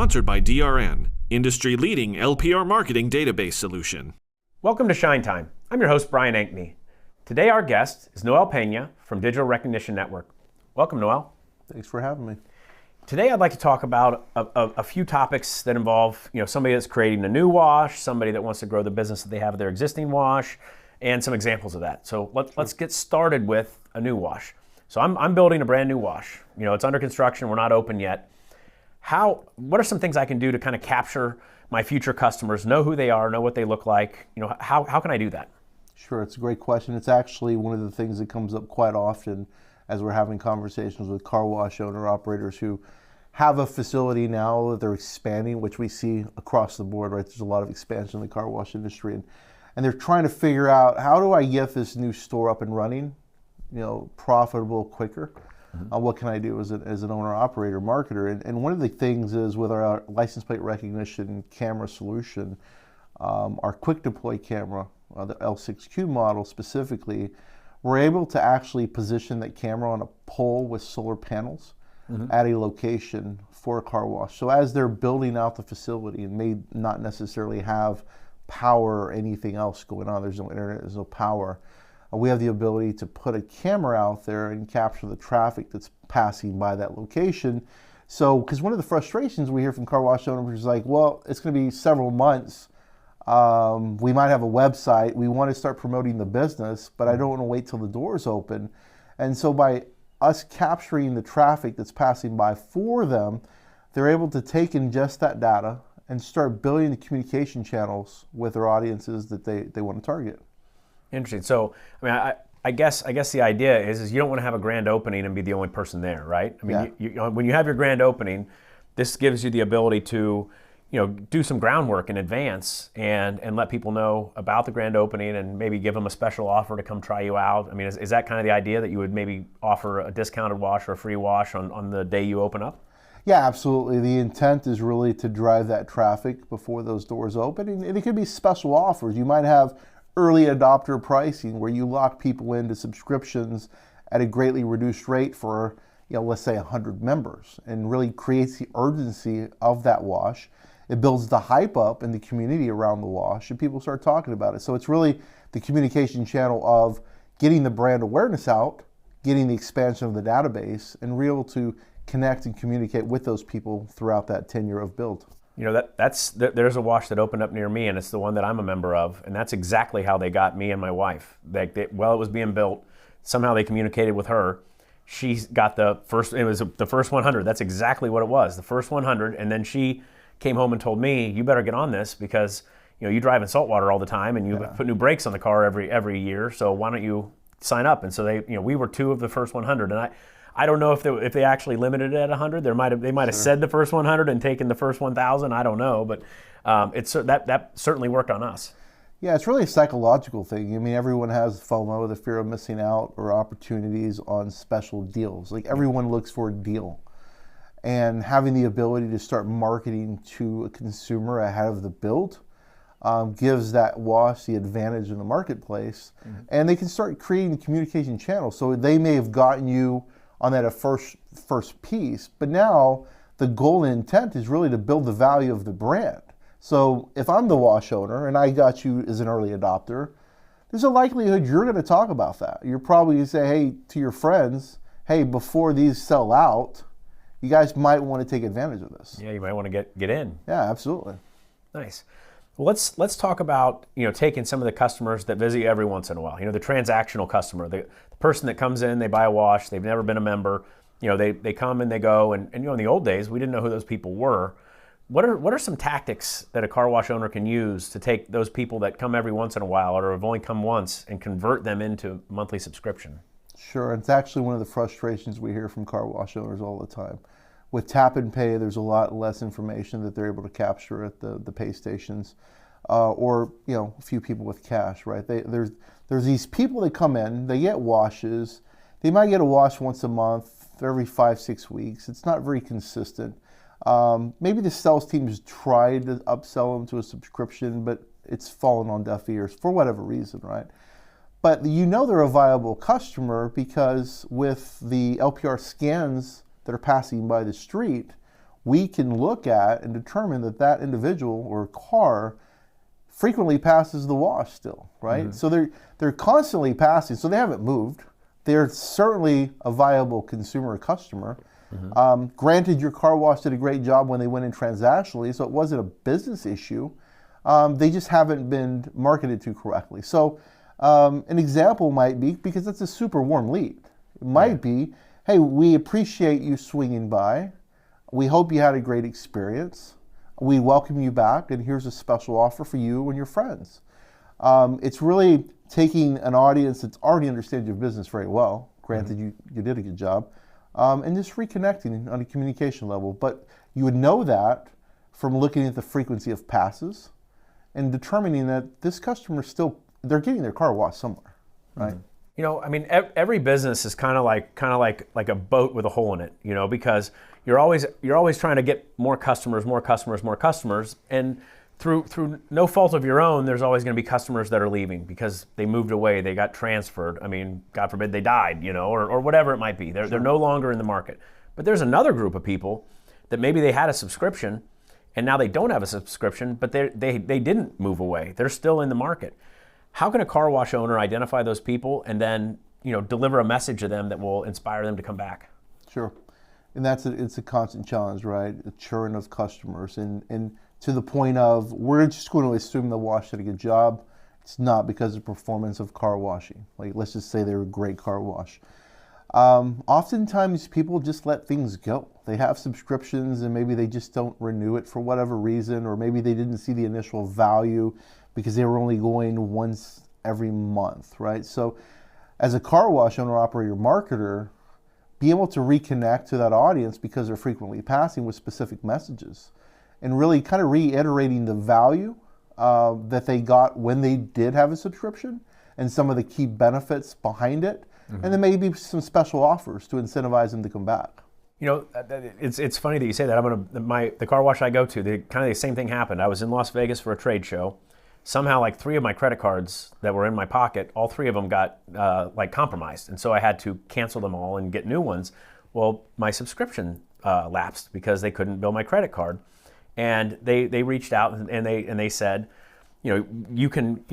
sponsored by DRN, industry-leading LPR marketing database solution. Welcome to Shine Time. I'm your host, Brian Ankney. Today our guest is Noel Peña from Digital Recognition Network. Welcome, Noel. Thanks for having me. Today I'd like to talk about a few topics that involve somebody that's creating a new wash, somebody that wants to grow the business that they have of their existing wash, and some examples of that. So let's get started with a new wash. So I'm building a brand new wash. It's under construction, we're not open yet. What are some things I can do to kind of capture my future customers, know who they are, know what they look like? How can I do that? Sure, it's a great question. It's actually one of the things that comes up quite often as we're having conversations with car wash owner operators who have a facility now that they're expanding, which we see across the board, right? There's a lot of expansion in the car wash industry, and they're trying to figure out, how do I get this new store up and running, profitable quicker? What can I do as an owner, operator, marketer? And one of the things is with our license plate recognition camera solution, our quick deploy camera, the L6Q model specifically, we're able to actually position that camera on a pole with solar panels at a location for a car wash. So as they're building out the facility and may not necessarily have power or anything else going on, there's no internet, there's no power, we have the ability to put a camera out there and capture the traffic that's passing by that location. So, because one of the frustrations we hear from car wash owners is like, well, it's going to be several months. We might have a website. We want to start promoting the business, but I don't want to wait till the doors open. And so by us capturing the traffic that's passing by for them, they're able to take in just that data and start building the communication channels with their audiences that they want to target. Interesting. So, I guess the idea is you don't want to have a grand opening and be the only person there, right? When you have your grand opening, this gives you the ability to, do some groundwork in advance and let people know about the grand opening and maybe give them a special offer to come try you out. Is that kind of the idea, that you would maybe offer a discounted wash or a free wash on the day you open up? Yeah, absolutely. The intent is really to drive that traffic before those doors open, and it could be special offers. You might have early adopter pricing where you lock people into subscriptions at a greatly reduced rate for, let's say 100 members, and really creates the urgency of that wash. It builds the hype up in the community around the wash, and people start talking about it. So it's really the communication channel of getting the brand awareness out, getting the expansion of the database, and be able to connect and communicate with those people throughout that tenure of build. There's a wash that opened up near me, and it's the one that I'm a member of, and that's exactly how they got me and my wife. While it was being built, somehow they communicated with her. She got the first 100. That's exactly what it was, the first 100, and then she came home and told me, you better get on this because you drive in saltwater all the time and you put new brakes on the car every year, so why don't you sign up? And so we were two of the first 100, and I don't know if they actually limited it at 100. They might have said the first 100 and taken the first 1,000. I don't know, but that certainly worked on us. Yeah, it's really a psychological thing. Everyone has FOMO, the fear of missing out, or opportunities on special deals. Like, everyone looks for a deal, and having the ability to start marketing to a consumer ahead of the build gives that wash the advantage in the marketplace, and they can start creating communication channels. So they may have gotten you on that first piece, but now the goal and intent is really to build the value of the brand. So if I'm the wash owner and I got you as an early adopter, there's a likelihood you're going to talk about that. You're probably going to say, hey, to your friends, hey, before these sell out, you guys might want to take advantage of this. Yeah, you might want to get in. Yeah, absolutely. Nice. Well, let's talk about taking some of the customers that visit you every once in a while. The transactional customer, the person that comes in, they buy a wash, they've never been a member. They come and they go, and in the old days we didn't know who those people were. What are some tactics that a car wash owner can use to take those people that come every once in a while or have only come once and convert them into monthly subscription? Sure, it's actually one of the frustrations we hear from car wash owners all the time. With tap and pay, there's a lot less information that they're able to capture at the pay stations, or a few people with cash, right? There's these people that come in, they get washes, they might get a wash once a month, every 5-6 weeks. It's not very consistent. Maybe the sales teams tried to upsell them to a subscription, but it's fallen on deaf ears for whatever reason, right? But they're a viable customer because with the LPR scans that are passing by the street, we can look at and determine that that individual or car frequently passes the wash still, right? So they're constantly passing, so they haven't moved. They're certainly a viable consumer or customer. Granted, your car wash did a great job when they went in transactionally, so it wasn't a business issue. They just haven't been marketed to correctly. So an example might be, because that's a super warm lead, it might be, hey, we appreciate you swinging by. We hope you had a great experience. We welcome you back, and here's a special offer for you and your friends. It's really taking an audience that already understands your business very well, granted you did a good job, and just reconnecting on a communication level. But you would know that from looking at the frequency of passes and determining that this customer they're getting their car washed somewhere, right? You know, I mean, every business is kind of like a boat with a hole in it, you know, because you're always trying to get more customers, and through no fault of your own, there's always going to be customers that are leaving because they moved away, they got transferred. I mean, God forbid they died, you know, or whatever it might be. They're no longer in the market. But there's another group of people that maybe they had a subscription and now they don't have a subscription, but they didn't move away. They're still in the market. How can a car wash owner identify those people and then, you know, deliver a message to them that will inspire them to come back? Sure. And it's a constant challenge, right? A churn of customers. And to the point of, we're just going to assume the wash did a good job. It's not because of performance of car washing. Like, let's just say they're a great car wash. Oftentimes people just let things go. They have subscriptions and maybe they just don't renew it for whatever reason, or maybe they didn't see the initial value because they were only going once every month, right? So as a car wash owner, operator, marketer, be able to reconnect to that audience because they're frequently passing with specific messages and really kind of reiterating the value that they got when they did have a subscription and some of the key benefits behind it. And then maybe some special offers to incentivize them to come back. You know, it's funny that you say that. The car wash I go to, kind of the same thing happened. I was in Las Vegas for a trade show. Somehow, like 3 of my credit cards that were in my pocket, all 3 of them got compromised, and so I had to cancel them all and get new ones. Well, my subscription lapsed because they couldn't bill my credit card, and they reached out and they said, you can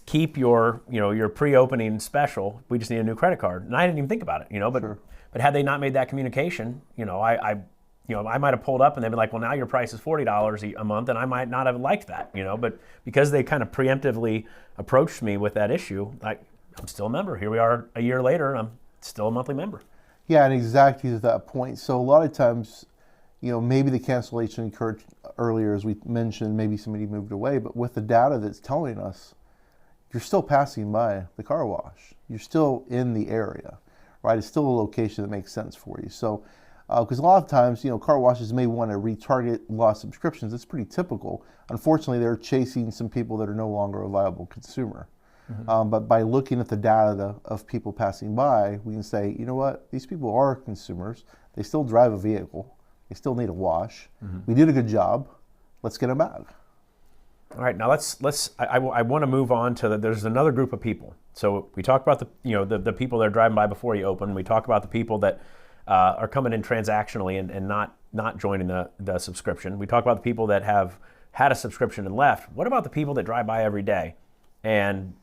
keep your pre-opening special. We just need a new credit card. And I didn't even think about it, but Sure. but had they not made that communication, I might have pulled up and they'd be like, well, now your price is $40 a month, and I might not have liked that, But because they kind of preemptively approached me with that issue, I'm still a member. Here we are a year later, and I'm still a monthly member. Yeah, and exactly to that point. So a lot of times, maybe the cancellation occurred earlier, as we mentioned, maybe somebody moved away, but with the data that's telling us, you're still passing by the car wash. You're still in the area, right? It's still a location that makes sense for you. So, because a lot of times, car washes may want to retarget lost subscriptions. It's pretty typical. Unfortunately, they're chasing some people that are no longer a viable consumer. But by looking at the data of people passing by, we can say, you know what? These people are consumers. They still drive a vehicle. They still need a wash. We did a good job. Let's get them back. All right, now I want to move on to there's another group of people. So we talked about the people that are driving by before you open. We talk about the people that are coming in transactionally and not joining the subscription. We talk about the people that have had a subscription and left. What about the people that drive by every day and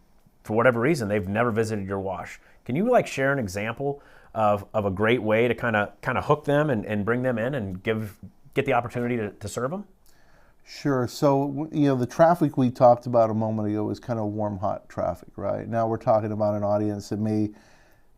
for whatever reason they've never visited your wash? Can you share an example of a great way to kind of hook them and bring them in and get the opportunity to serve them? Sure. So, the traffic we talked about a moment ago is kind of warm, hot traffic, right? Now we're talking about an audience that may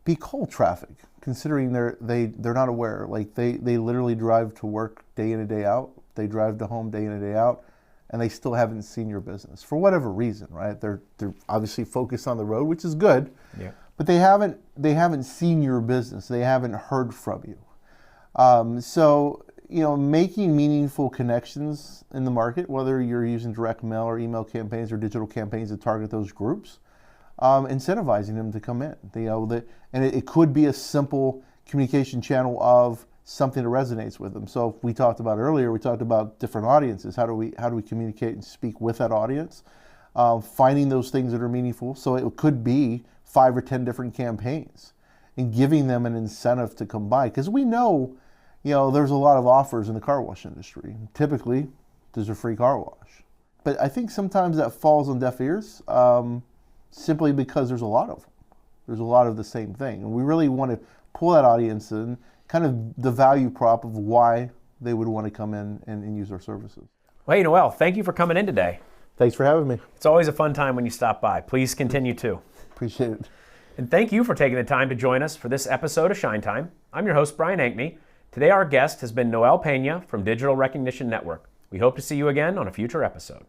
be cold traffic, considering they're not aware. Like they literally drive to work day in and day out. They drive to home day in and day out, and they still haven't seen your business for whatever reason, right? They're obviously focused on the road, which is good. Yeah. But they haven't seen your business. They haven't heard from you. So, making meaningful connections in the market, whether you're using direct mail or email campaigns or digital campaigns to target those groups, incentivizing them to come in. And it could be a simple communication channel of something that resonates with them. So if we talked about earlier, we talked about different audiences. How do we communicate and speak with that audience? Finding those things that are meaningful. So it could be 5 or 10 different campaigns and giving them an incentive to come by. Because we know, there's a lot of offers in the car wash industry. Typically, there's a free car wash. But I think sometimes that falls on deaf ears simply because there's a lot of them. There's a lot of the same thing. And we really want to pull that audience in, kind of the value prop of why they would want to come in and use our services. Well, hey, Noel, thank you for coming in today. Thanks for having me. It's always a fun time when you stop by. Please continue to. Appreciate it. And thank you for taking the time to join us for this episode of Shine Time. I'm your host, Brian Ankney. Today our guest has been Noel Peña from Digital Recognition Network. We hope to see you again on a future episode.